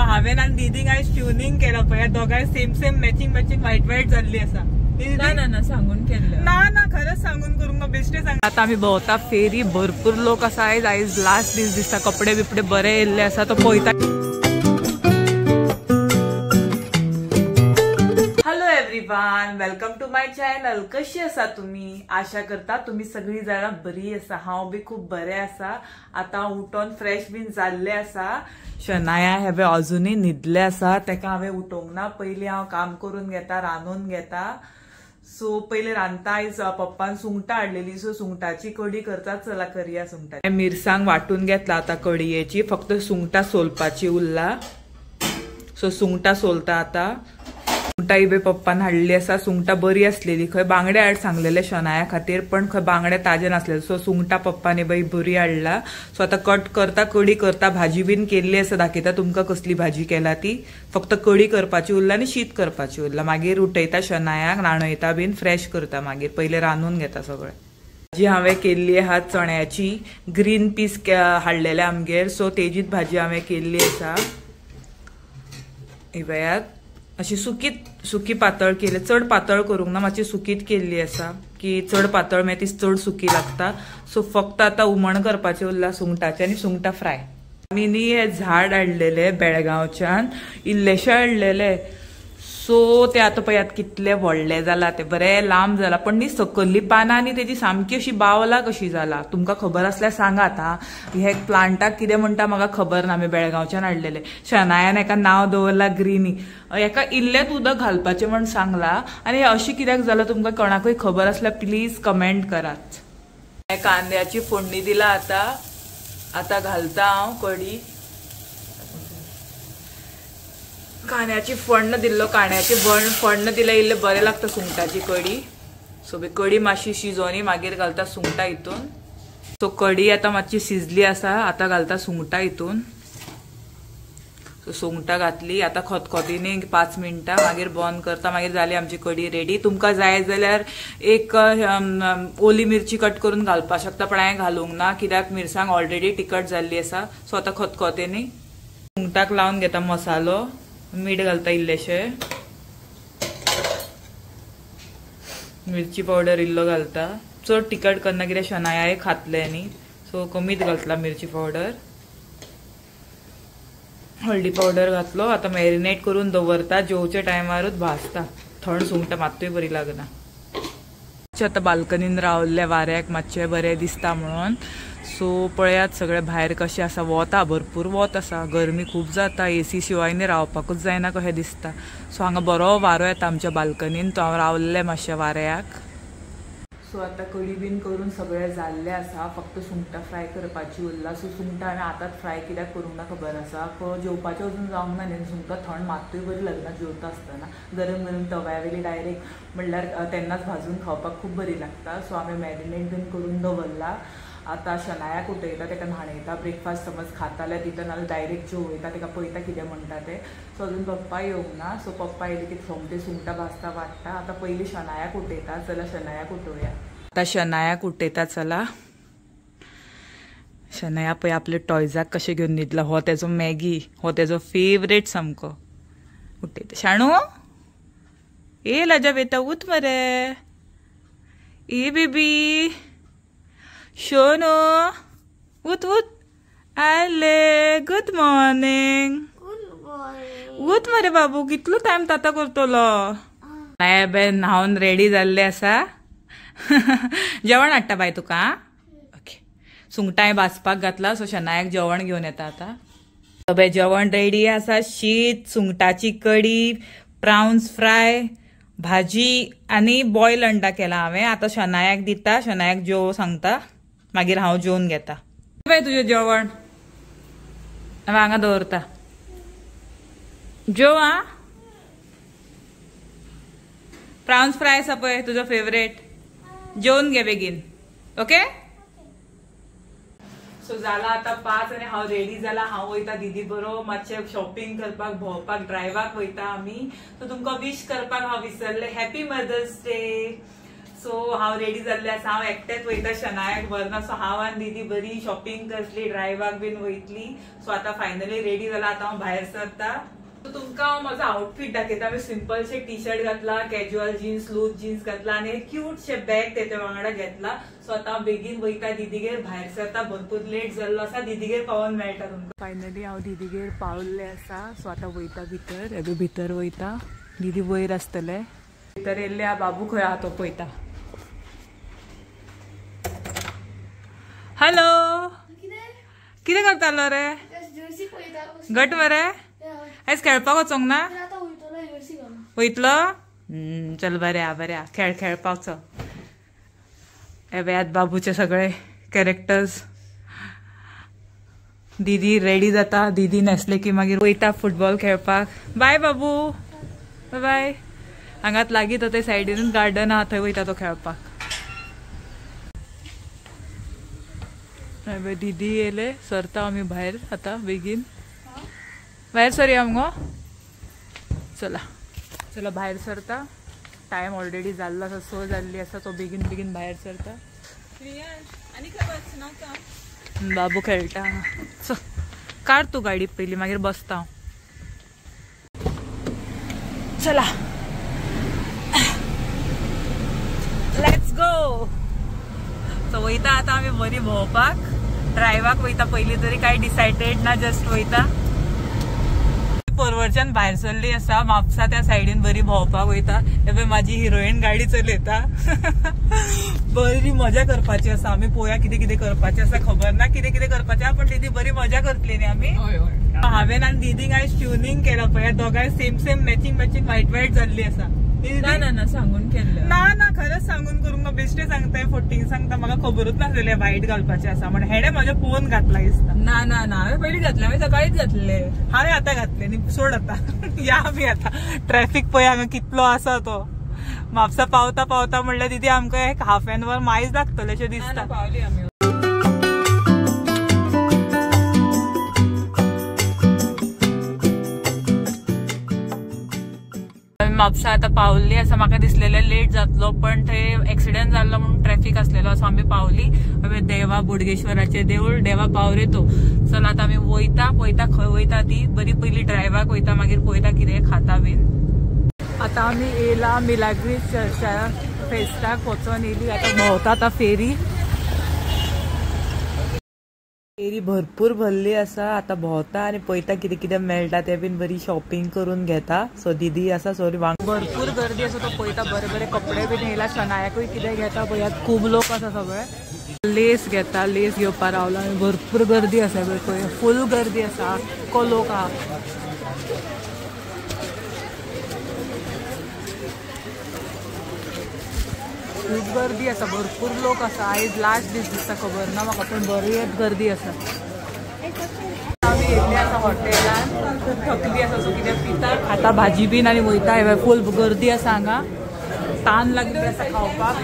सो हांवें आनी दीदीक आयज ट्युनिंग केला पळय दोगांय same same matching matching white white जाल्ली आसा ना सांगून केलं ना खरंच सांगून करूंक बेश्टे सांग आता आम्ही भोंवता फेरी भरपूर लोक आसा आयज लास्ट दीस दिसता कपडे बिपडे बरे येल्ले आसा तो पळयता everyone welcome to my channel कशी आसा तुम्ही आशा करता तुम्ही सगळी जाणां बरी आसा हांव बी खूप बरे आसा आता उठोन फ्रेश बीन जाल्ले आसा शनाया हे अजूनही न्हिदले आसा तेका हांवें उठोवंक ना पयलीं हांव काम करून घेता रांदून घेता सो पहिले रांदता आयज पप्पान सुंगटां हाडलेली सो सुंगटाची कडी करता चला करूया सुंगटाची मिरसांग वाटून घेतला आता कडयेची फक्त सुंगटां सोलपाची उरला सो सुंगटां सोलता आता सुंगटां इबे पप्पान हाडली आसा सुंगटां बरी आसलेली खंय बांगडे हाड सांगलेले शनाया खातीर पण खंय बांगडे ताजे नासलेले सो सुंगटां पप्पान बाई बरी हाडला सो आता कट करता कडी करता भाजी बीन केल्ली आसा दाखयता तुमकां कसली भाजी केला ती फक्त कडी करपाची उरला आनी शीत करपाची उरला मागीर उठयता शनायाक न्हाणयता बीन फ्रेश करता मागीर पहिले रांदून घेता सगळें भाजी हांवें केल्ली आहा चण्याची ग्रीन पीस हाडलेले आमगेर सो तेजीच भाजी हांवें केल्ली आसा इवयात अशी सुकी पातळ केली चड पातळ करूंक ना मातशी सुकीत केल्ली आसा की चड पातळ मागीर ती चड सुकी लागता सो फक्त आता हुमण करपाचें उरला सुंगटाचें आनी सुंगटां फ्राय आमी न्ही हे झाड हाडलेले बेळगांवच्यान इल्लेशे हाडलेले सो ते आता पळयात कितले व्हडले जाला ते बरे लांब जाला पण न्ही सकल्ली पानां न्ही तेजी सामकी अशी बावला कशी जाला तुमकां खबर आसल्यार सांगात हा हे प्लांटाक कितें म्हणटा म्हाका खबर ना आमी बेळगांवच्यान हाडलेले शनायान हेका नांव दवरला ग्रीनी हेका इल्लेच उदक घालपाचें म्हण सांगला आनी हे अशी कित्याक जाला तुमकां कोणाकूय खबर आसल्यार प्लीज कमेंट करात हे कांद्याची फोडणी दिला आता घालता हांव कडी कांद्याची फोडण दिल्लो कांद्याची फोडण दिल्यार इल्ले बरें लागता सुंगटाची कडी सो कडी मातशी शिजोनी मागीर घालता सुंगटां हितून सो कडी आता मातशी शिजली आसा आता घालता सुंगटां हितून सो सुंगटां घातली आता खतखतीने 5 मिनटां मागीर बंद करता मागीर जाली आमची कडी रेडी तुमकां जाय जाल्यार एक ओली मिरची कट करून घालपाक शकता पण हांवें घालूंक ना कित्याक मिरसांग ऑलरेडी तिखट जाल्ली आसा सो आता खतखतेनी सुंगटाक लावन घेता मसालो मीठ घालता इल्लेशे मिरची पावडर इल्लो घालता चड तिखट करना कित्याक शनाया खातले न्ही सो कमीच घातला मिरची पावडर हळदी पावडर घातलो आता मॅरिनेट करून दवरता जेवच्या टायमारूच भाजता थंड सुंगटां मात्तूय बरी लागना आता बाल्कनीन रावल्ले वाऱ्याक मातशे बरें दिसता म्हणून सो पळयात सगळे भायर कशें आसा वत भरपूर वत आसा गरमी खूब जाता एसी शिवाय न्ही रावपाकूच जायना कशें दिसता सो हांगा बरो वारो येता आमच्या बाल्कनीन तो हांव रावल्ले मातशे वाऱ्याक सो आता कडी बीन करून सगळे जाल्ले आसा फक्त सुंगटां फ्राय करपाची उरला सो सुंगटां हांवें आतांच फ्राय कित्याक करूंक ना खबर आसा जेवपाचें अजून जावंक ना न्ही सुंगटां थंड मात्तूय बरी लागना जेवता आसतना गरम गरम तव्यावेली डायरेक्ट म्हणल्यार तेन्नाच भाजून खावपाक खूब बरी लागता सो हांवें मॅरिनेट बीन करून दवरला आता शनायाक उठयता तेका न्हाणयता ब्रेकफास्ट समज खाता जाल्यार दिता नाल्यार डायरेक्ट जेवयता तेका पळयता कितें म्हणटा ते सो अजून पप्पा येवंक ना सो पप्पा येयले की सोमते सुंगटां भाजता वाडटा आता पयलीं शनायाक उठयता चला शनायाक उठोवया आता शनायाक उठयता चला शनाया पळय आपले टॉयजाक कशें घेवन न्हिदला हो तेजो मॅगी हो तेजो फेवरेट सामको उठयता शाणू ए लाजा बेटा उठ मरे ए बेबी शोनो उठ आले गुड मॉर्निंग उठ मरे बाबू कितलो टाइम ताता करतलो नाय बेन न्हावन रेडी जाल्ले आसा जेवण हाडटा बाय तुका ओके सुंगटां भाजपाक घातला सो शनायाक जेवण घेवन येता आता सगळें जेवण रेडी आसा शीत सुंगटाची कडी प्राउन्स फ्राय भाजी आनी बॉयल अंडा केला हांवें आता शनायाक दिता शनायाक जेव सांगता मागीर हांव जेवन घेता बाय तुजें जेवण हांवें हांगा दवरता जेव आ प्राउन्स फ्राय आसा पळय तुजो फेवरेट जेवन घे बेगीन ओके सो जाला आता 5 आनी हांव रेडी जाला हांव वयता दीदी बरो मातशें शॉपिंग करपाक भोंवपाक ड्रायवाक वयता आमी सो तुमकां विश करपाक हांव विसरले हॅपी मदर्स डे सो हांव रेडी जाल्ले आसा. हांव एकटेच वयता शनायाक व्हरना. सो हांव आनी दीदी बरी शॉपिंग करतली, ड्रायव्हाक बीन वयतली. सो आता फायनली रेडी जाला. आता हांव भायर सरता. सो तुमकां हांव म्हजो आउटफिट दाखयता. हांवें सिंपलशे टी शर्ट घातला, कॅज्युअल जीन्स, लूज जीन्स घातला आनी क्यूटशे बॅग तेच्या वांगडा घेतला. सो आता हांव बेगीन वयता, दीदीगेर भायर सरता. भरपूर लेट जाल्लो आसा, दीदीगेर पावोन मेळटा तुमकां. फायनली हांव दीदीगेर पावल्ले आसा. सो आता वयता भितर. एबे भितर वयता. दीदी वयर आसतले. भितर येयल्ले हा. बाबू खंय आहा तो पळयता. हॅलो, कितें करतालो रे? घट मरे, आयज खेळपाक वचोंक ना? वयतलो? चल बरें हा, बरें हा. खेळपाक चल. एबे बाबूचे सगळे कॅरेक्टर्स. दीदी रेडी जाता. दीदी न्हेसले की मागीर वयता फुटबॉल खेळपाक. बाय बाबू, बाय बाय. हांगात लागीं तो ते सायडीन गार्डन आहा, थंय वयता तो खेळपाक. दीदी येयले. सरता आमी भायर आता बेगीन. भायर सरया मगो. चला चला भायर सरता. टायम ऑलरेडी जाल्लो आसा, 6 जाल्ली आसा. तो बेगीन बेगीन भायर सरता. बाबू खेळटा. काढ तू गाडी पयली, मागीर बसता हांव. चला लेट्स गो. सो वयता आता आमी बरी भोंवपाक. ड्रायव्हाक वयता. पयली तरी काय डिसायडेड ना, जस्ट वयता. परवरच्यान भायर सरली आसा. म्हापसा त्या सायडीन बरी भोंवपाक वयता. एबे माझी हिरोईन गाडी चलयता. बरी मजा करपाची आसा. आमी पळोवया कितें कितें करपाचें आसा. खबर ना कितें कितें करपाचें, पण दीदी बरी मजा करतली न्ही आमी. हांवें आनी दीदीक आयज ट्युनिंग केला पळय. दोगांय same same matching matching white white जाल्ली आसा. ना सांगून केल्लें. ना खरंच सांगून करूंक ना. बेश्टे सांगताय, फोटींग सांगता. म्हाका खबरूच नासलेलें व्हाईट घालपाचें आसा म्हण. हेणे म्हज्या पळोवन घातला दिसता. ना हांवें पयलीं घातलें. हांवें सकाळीच घातले. हांवें आतां घातले न्ही. सोड आता. या आमी आता. ट्रॅफिक पळय हांगा कितलो आसा तो. म्हापसा पावता पावता म्हणल्यार दीदी आमकां एक हाफ एन वर मायज लागतलें अशें दिसता. पावली आमी. म्हापसा आता पावल्ली आसा. म्हाका दिसलेलें लेट जातलो, पण थंय एक्सिडेंट जाल्लो म्हणून ट्रॅफिक आसलेलो आसा. आमी पावली. देवा बोडगेश्वराचे देवूळ, देवा पावरे तो. चल आता आमी वयता. पळयता खंय वयता ती. बरी पयली ड्रायव्हाक वयता, मागीर पळयता कितें खाता बीन. आता आमी येयला मिलाग्रीस चर्चा फेस्ताक वचोन येयली. आता भोंवता. आता फेरी भरपूर भरली आसा. आता भोंवता आनी पळयता कितें कितें मेळटा तें बीन. बरी शॉपिंग करून घेता. सो दीदी आसा सॉरी भरपूर गर्दी आसा. तो पळयता. बरे बरे कपडे बीन येयला. शनायाकूय कितें घेता पळयात. खूब लोक आसा सगळे. लेस घेता. लेस घेवपाक रावला. भरपूर गर्दी आसा पळय. फूल गर्दी आसा. को लोक आहा. खूब गर्दी आसा. भरपूर लोक आसा. आयज लास्ट दीस दिसता. खबर ना म्हाका, पण बरी गर्दी आसा. आमी येयल्ली आसा हॉटेलान. थकली आसा. सो कितें पिता, खाता भाजी बीन आनी वयता. फूल गर्दी आसा हांगा. तान लागली आसा खावपाक.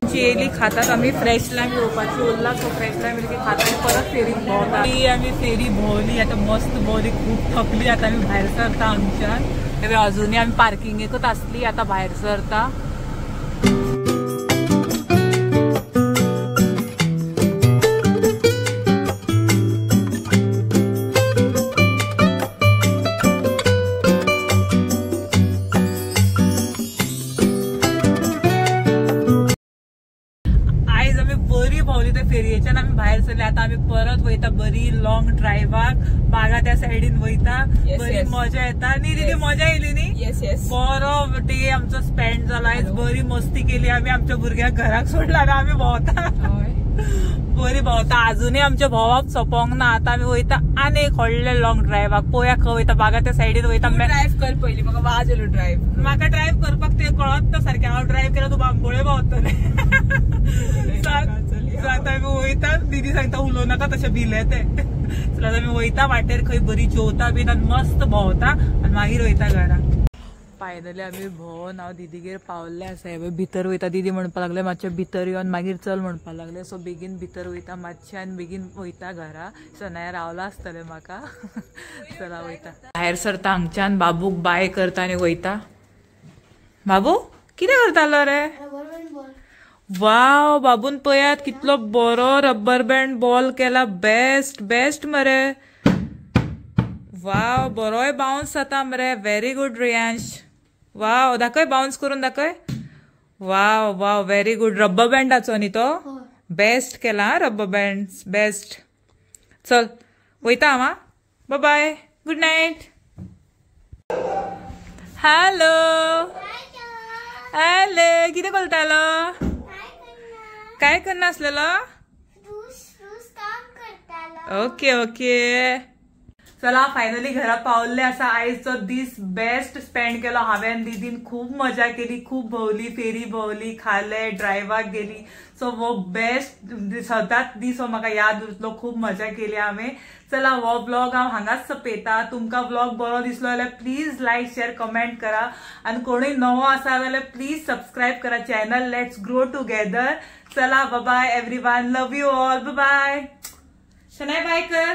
सो येयली खातात. आमी फ्रेश लायम येवपाची उरला. सो फ्रेश लायम येयली की खाता. परत फेरी भोंवता. आमी फेरी भोंवली. आता मस्त भोंवली. खूब थकली. आता आमी भायर सरता हांगच्यान. अजुनूय आमी पार्किंगेकूच आसली. आता भायर सरता. फेरयेच्यान आमी भायर सरले. आता आमी परत वयता बरी लॉंग ड्रायव्हाक. बागा त्या सायडीन वयता. बरी मजा येता न्ही दीदी. मजा येयली न्ही. बरो डे आमचो स्पेंड जाला. आयज बरी मस्ती केली आमी. आमच्या भुरग्यांक घराक सोडला आनी आमी भोंवता. बरी भोंवता. अजूनय आमचे भोंवप सोंपोंक ना. आता आमी वयता आनी एक व्हडले लॉंग ड्रायव्हाक. पळोवया खंय वयता. बागा त्या सायडीन वयता. ड्रायव्ह कर पयली. म्हाका वाज येयलो ड्रायव्ह. म्हाका ड्रायव्ह करपाक ते कळत ना सारकें. हांव ड्रायव्ह केल्यार तूं बांबोळे भोंवतलें. आता आमी वयता. दीदी सांगता उलोव नाका तशें भिले ते. चल आमी वयता. वाटेर खंय बरी जेवता बीन आनी मस्त भोंवता आनी मागीर वयता घरा. फायनली आमी भोंवन हांव दीदीगेर पावल्ले आसा. भितर वयता. दीदी म्हणपाक लागले मातशें भितर योन मागीर चल म्हणपाक लागले. सो बेगीन भितर वयता मातशें आनी बेगीन वयता घरा. शनाया रावला आसतलें म्हाका. चला वयता. भायर सरता हांगच्यान. बाबूक बाय करता आनी वयता. बाबू कितें करतालो रे? वाव बाबून पळयात कितलो बरो रब्बर बँड बॉल केला. बेस्ट बेस्ट मरे. वाव बरोय बाउन्स जाता मरे. Very good Riyansh. वाव दाखय बाउन्स करून दाखय. वाव वाव व्हेरी गुड. रब्बर बँडाचो न्ही तो. बेस्ट केला रब्बर बँड. बेस्ट. चल वयता हांव. Bye bye. Good night. Hello hello कितें करतालो. काय करना आसलेलो. Okay okay. चला फायनली घरा पावल्ले असा. आयजचो दीस बेस्ट स्पेंड केलो हांवें दीदीन. खूब मजा केली. खूब भोवली फेरी भोवली खाले ड्रायवाक गेली. सो वो बेस्ट सदांच दीस हो म्हाका याद उरतलो. खूब मजा केली हांवें. चला हो ब्लॉग हांव हांगाच सोंपयता. तुमकां ब्लॉग बरो दिसलो जाल्यार प्लीज लायक शेअर कमेंट करा. आनी कोणूय नवो आसा जाल्यार प्लीज सबस्क्राईब करा चॅनल. Let's grow together. चला bye bye everyone. Love you all. Bye bye. शनाय बाय कर.